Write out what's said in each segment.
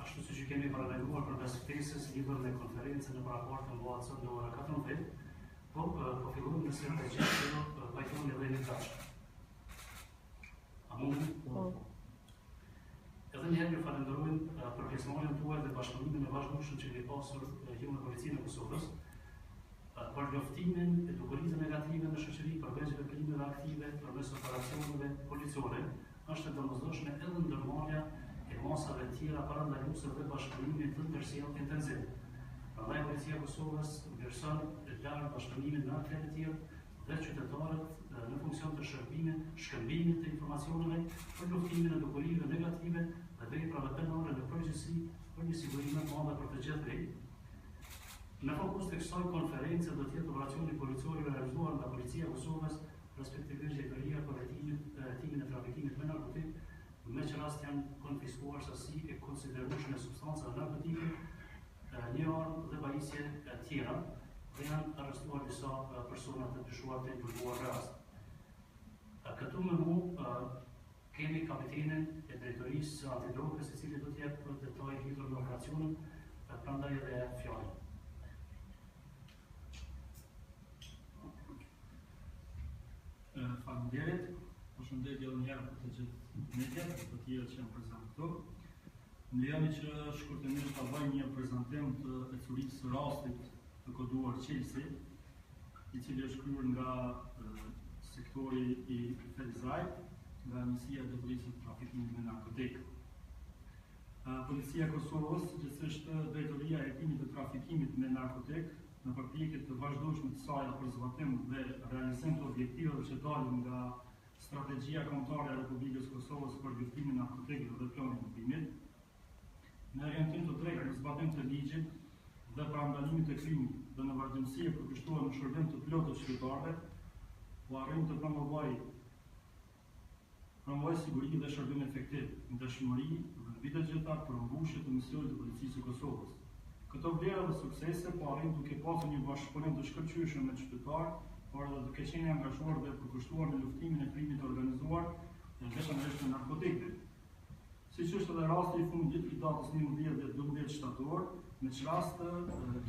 Ashtu siç ju kemi paralajmëruar përmes ftesës, librin e konferencën në raportin bëhet sot në ora 14, po fillojmë me strategjinë që pajtohen edhe në tash. A mund? Po. Edhe një herë ju falenderojmë për pjesëmarrjen tuaj dhe bashkëpunimin e vazhdueshëm që keni pasur ju me Policinë e Kosovës, për luftimin e dukurisë negative në shoqëri përveç veprimeve aktive përmes operacioneve policore, është e domosdoshme edhe ndërmarrja e masave tjera parandaluese dhe bashkëpunimi të ndërsjellë intenziv. Prandaj Policia e Kosovës vlerëson të lartë bashkëpunimin me aktorë të tjerë dhe qytetarët në funksion të shkëmbimit të informacioneve për luftimin e dukurive negative dhe veprave penale në përgjithësi për një siguri më të madhe për të gjithë ne. Në fokus të kësaj konference do të jetë operacioni policor i realizuar nga Policia e Kosovës, respektivisht Drejtoria për hetimin e trafikimit me narkotik, me që rast janë konfiskuar sasi e konsiderueshme substancave narkotike, një armë dhe pajisje tjera, dhe janë arrestuar disa persona të dyshuar të involvuar në rast. Këtu me mu kemi kapitenin e drejtorisë antidrogës, i cili do të jep detaj lidhur me operacionin, prandaj edhe fjalën. Faleminderit, përshëndetje edhe një herë për të gjithë mediat, për të tjerë që janë prezant këtu. Më lejoni që shkurtimisht ta bëj një prezantim të ecurisë së rastit të koduar Qelsi, i cili është kryer nga sektori i Ferizajt, nga Njësia e Drejtorisë së Trafikimit me narkotik. Policia e Kosovës, gjithsesi Drejtoria e Hetimit të Trafikimit me narkotik, në përpjekje të vazhdueshme të saj për zbatim dhe realizim të objektiveve që dalin nga strategjia kombëtare e Republikës Kosovës për luftimin e narkotikëve dhe planin e ndihmimit, në orientim të drejtë në zbatim të ligjit dhe parandalimit të krimit dhe në vazhdimsi e përkushtuar në shërbim të plotë të qytetarëve, u arrim të promovoj siguri dhe shërbim efektiv, ndërshmëri dhe në vite gjitha për mbushje të misionit të Policisë së Kosovës. Këto vlera dhe suksese po arrim duke pasur një bashkëpunim të shkëlqyeshëm me qytetarë, por edhe duke qenë angazhuar dhe përkushtuar në luftimin e krimit organizuar dhe veçanërisht të narkotikëve. Siç është edhe rasti i fundit i datës 11 dhe 12 shtator, në që rast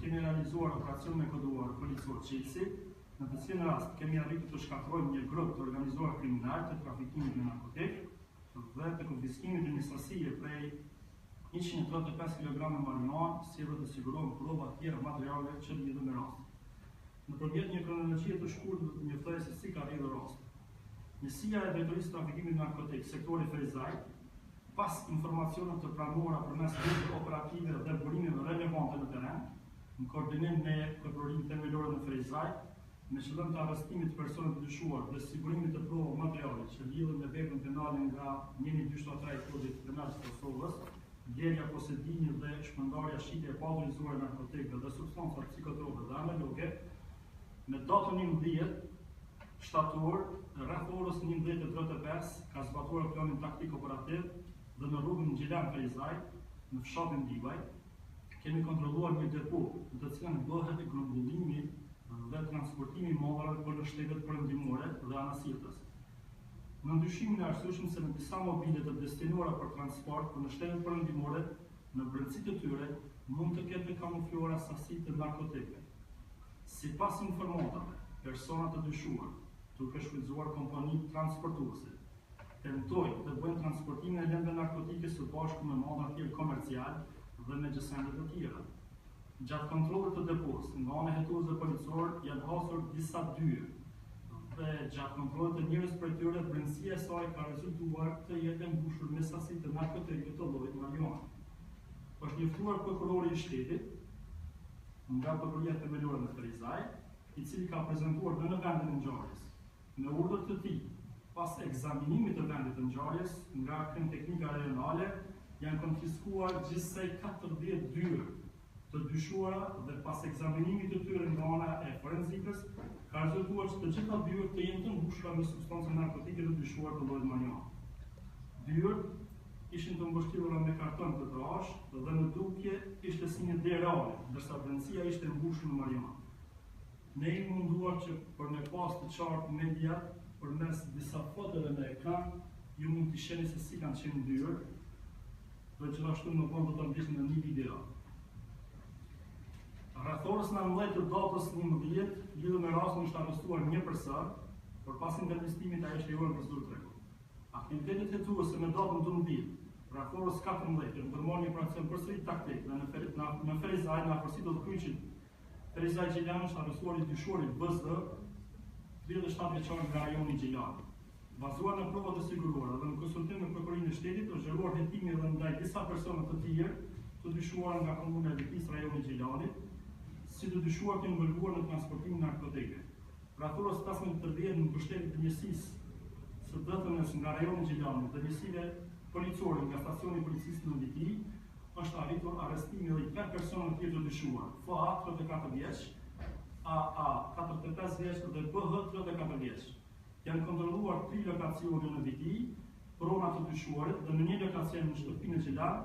kemi realizuar operacion me koduar policor Qelsi, në të cilin rast kemi arritur të shkatërrojmë një grup të organizuar kriminal të trafikimit me narkotikë dhe të konfiskimit të një sasie prej 135 kg marijuana, si dhe të sigurohen prova të tjera materiale që lidhen me rastin. Nëpërmjet një kronologjie të shkurtër do të njoftoj se si ka rritur rasti. Njësia e Drejtorisë së Trafikimit me narkotik, sektori Ferizaj, pas informacioneve të pranuara përmes grupeve operative dhe burimeve relevante në terren, në koordinim me Prokurorinë Themelore në Ferizaj, me qëllim të arrestimit të personave të dyshuar dhe sigurimit të provave materiale që lidhen me veprën penale nga 1273 i Kodit Penal të Kosovës, blerja, posedimi dhe shpërndarja shitje e paautorizuar narkotikëve dhe substanca psikotrope dhe analoge, me datën 11 shtator, rreth orës 11:35 ka zbatuar planin taktik operativ dhe në rrugën Gjilan Ferizaj, në fshatin Divaj, kemi kontrolluar një depo në të cilën bëhet grumbullimi dhe transportimi i mollrave për në shtetet perëndimore dhe anasjellës. Në ndryshimin e arsyeshëm se në disa mobile të destinuara për transport për në shtetet perëndimore, në brendësitë e tyre mund të ketë kamufluara sasi të narkotikëve. Sipas informatave, persona të dyshuar duke shfrytzuar kompani transportuese. Tentojnë të bëjnë transportimin e lëndëve narkotike së bashku me mallra të tjerë komercial dhe me gjësende të tjera. Gjatë kontrollit të depos, nga ana hetuese policore janë hasur disa dyje dhe gjatë kontrollit të njërës prej tyre brendësia e saj ka rezultuar të jetë mbushur me sasi të narkotike të llojit marijuana. Është njoftuar prokurori i shtetit nga Prokuroria Themelore në Ferizaj, i cili ka prezantuar në vendin e ngjarjes. Me urdhër të tij, pas ekzaminimit të vendit të ngjarjes nga Krim Teknika Rajonale, janë konfiskuar gjithsej 40 dyër të dyshuara dhe pas ekzaminimit të tyre nga ana e forenzikës, ka rezultuar që të gjitha dyert të jenë të mbushura me substanca narkotike të dyshuar të llojit marijuana. Dyert ishin të mbështjellura me karton të trash dhe në dukje ishte si një derë reale, ndërsa brendësia ishte mbushur me marijuana. Ne i munduar që për me pas të qartë mediat, përmes disa fotove në ekran, ju mund të shihni se si kanë qenë dyert, dhe gjithashtu në fund do ta ndiqni në një video. Rreth orës 19 të datës 11, lidhur me rastin është arrestuar një person, por pas intervistimit ai është liruar për zyrë tregu. Aktivitetet hetuese me datën 12, rreth orës 14, ndërmarrën një operacion përsëri taktik dhe në Ferizaj, në afërsitë të kryqit Ferizaj Gjilan është arrestuar i dyshuari BZ, 37 vjeçar nga rajoni Gjilan. Bazuar në provat e siguruara dhe në konsultim me Prokurorinë e Shtetit, është zhvilluar hetimi edhe ndaj disa persona të tjerë të dyshuar nga komuna e Vitis, rajoni Gjilanit, si të dyshuar të involvuar në transportimin narkotike. Rreth orës 15:30 në mbështetje të njësisë së DTM-s nga rajoni Gjilanit dhe njësive policore nga stacioni i policisë në Viti, është arritur arrestimi edhe i 3 persona të tjerë të dyshuar, FA 34 vjeç, AA 45 vjeç dhe BH 34 vjeç. Janë kontrolluar 3 lokacione në Viti, prona të dyshuarit dhe në një lokacion në shtëpinë e Gjilan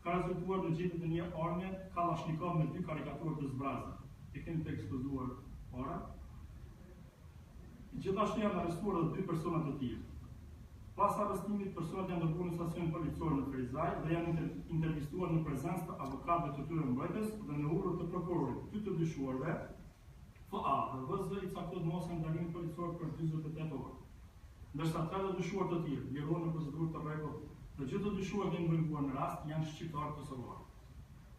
ka rezultuar në gjetjen e një arme Kalashnikov me 2 karikaturë të zbraza. E kemi të ekspozuar para. Gjithashtu janë arrestuar edhe 2 persona të tjerë. Pas arrestimit, personat janë dërguar në stacionin policor në Ferizaj dhe janë intervistuar në prezencë të avokatëve të tyre mbrojtës dhe në urdhër të prokurorit. Dy të dyshuarve, FA dhe VZ i caktuar mosën ndalimin policor për 48 orë. Ndërsa 3 të dyshuar të tjerë lirohen në procedurë të rregullt. Të gjithë të dyshuar të involvuar në rast janë shqiptarë kosovar.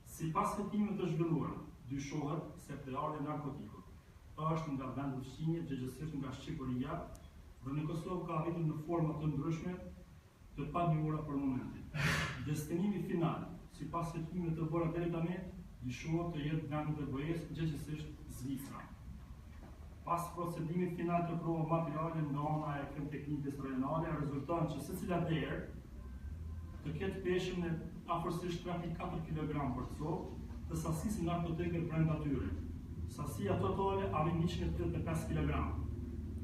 Sipas hetimeve të zhvilluara, dyshohet se pleari narkotikut është nga vendi ushqimit, gjithsesi nga Shqipëria, dhe në Kosovë ka arritur në forma të ndryshme të panjohura për momentin. Destinimi final, sipas hetimeve të bëra deri tani, dyshohet të jetë vendi i BE-s, gjithsesi Zvicra. Pas procedimit final të provave materiale nga ana e Krim Teknikës Rajonale, rezulton që secila derë të ketë peshën e afërsisht 3.4 kg për copë dhe sasisë narkotike brenda tyre. Sasia totale arrin 135 kg.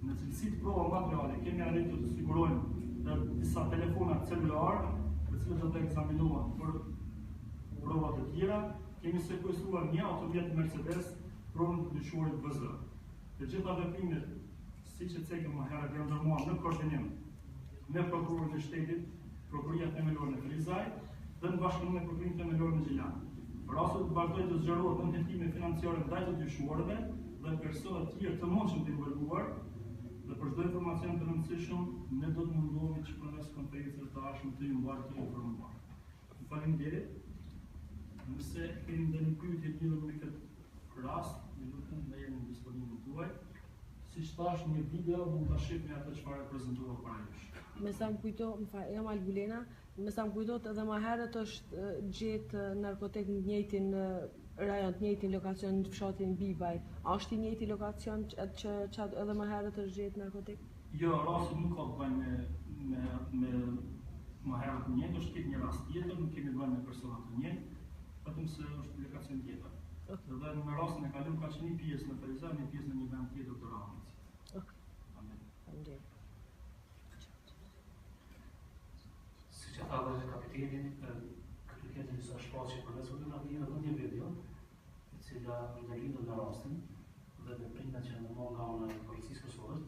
Në cilësitë prova materiale kemi arritur të sigurojmë disa telefona celular, të cilët do të ekzaminohen për prova të tjera. Kemi sekuestruar një autovjet Mercedes pronën të dyshuarit BZ. Të gjitha veprimet, siç e cekëm më herët, janë ndërmuar në koordinim me Prokurorin e Shtetit, Prokuroria Themelore në Ferizaj dhe në bashkëpunim me Prokurorinë Themelore në Gjilan. Rasti të vazhdojë të zgjerohet në hetime financiare ndaj të dyshuarve dhe persona të tjerë të mundshëm të involvuar. Dhe për çdo informacion të rëndësishëm, ne do të mundohemi që përmes konferencës të ardhshme të ju mbajmë të informuar. Ju faleminderit. Nëse keni ndonjë pyetje lidhur me këtë rast, ju lutem ne jemi në disponibilitet tuaj. Siç thash, një video mund ta shihni atë çfarë prezantova para jush. Me sa më kujto, jam Albulena, me sa më kujtot edhe më herët është gjetë narkotik në njëjtin rajon, të njëjtin lokacion në fshatin Bibaj. A është i njëjti lokacion që edhe më herët është gjetë narkotik? Jo, rasti nuk ka të bëjë me më herët të njëjtë, është një rast tjetër, nuk kemi bënë me persona të njëjtë, vetëm se është lokacion tjetër. Dhe në rastin e kaluar ka qenë një pjesë në Ferizaj, një pjesë në një vend tjetër të Ramës. Faleminderit. Siç e tha dhe kapiteni, këtu kemi disa shfaqje përmes fotografisë dhe një video, e cila në lidhur me rastin dhe veprimet që ndërmarrën nga ana e policisë Kosovës.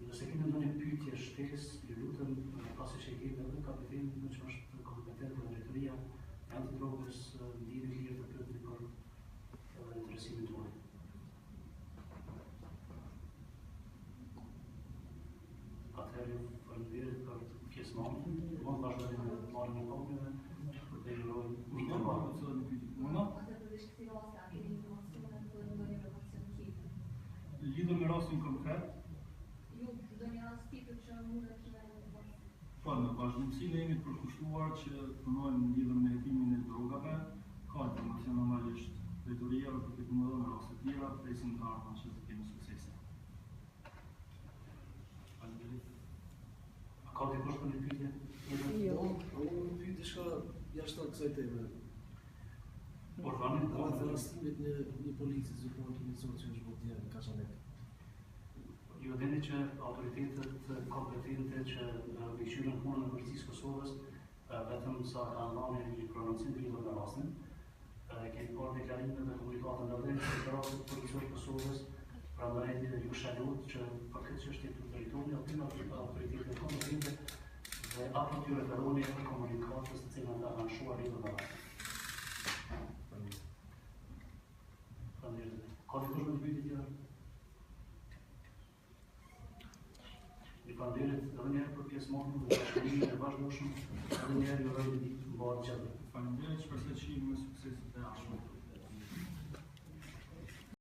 Nëse keni ndonjë pyetje, shtesë, ju lutem, pasi që keni edhe kapitenin, që është kompetent në drejtoria e antidrogës, ndihmë lirë të pyetni për interesimin tuaj. Faleminderit për pjesëmarrjen. Mund vazhdojmë me marrjen e kopjave për të lëruar Ushtë në parë të cilat në pyetje. Mona? Lidhur me rastin konkret, po në vazhdimsi ne jemi të përkushtuar që punojmë lidhur me hetimin e drogave, ka informacion normalisht drejtoria për të punuar në raste të tjera, presim të ardhmen që të kemi suksese. Faleminderit. A ka dikush për një pyetje? Jo. Unë në pyjtë shka jashtë kësaj teme. Organin Dhe të rastimit një policë zyrtar të njësot që është botja në Kashanet. Ju dini që autoritetet kompetente që mbikëqyrën punën e Policisë Kosovës vetëm sa kanë dhënë një prononcim lidhur me rastin. Kemi parë deklarime dhe komunikate nga drejtë Inspektoratit të Policisë Kosovës, prandaj ju shalut që për këtë çështje të drejtoni autoritetet kompetente dhe apo t'ju referoni për komunikatës të cilat nga kanë shuar lidhur me rastin. Faleminderit. Ka dikush me pyetje tjetër? Faleminderit edhe një herë për pjesëmarrjen dhe bashkëpunimin e vazhdueshëm. Edhe një herë ju uroj ditë të mbarë gjatë. Faleminderit, shpresoj që jemi me sukseset e ardhshme.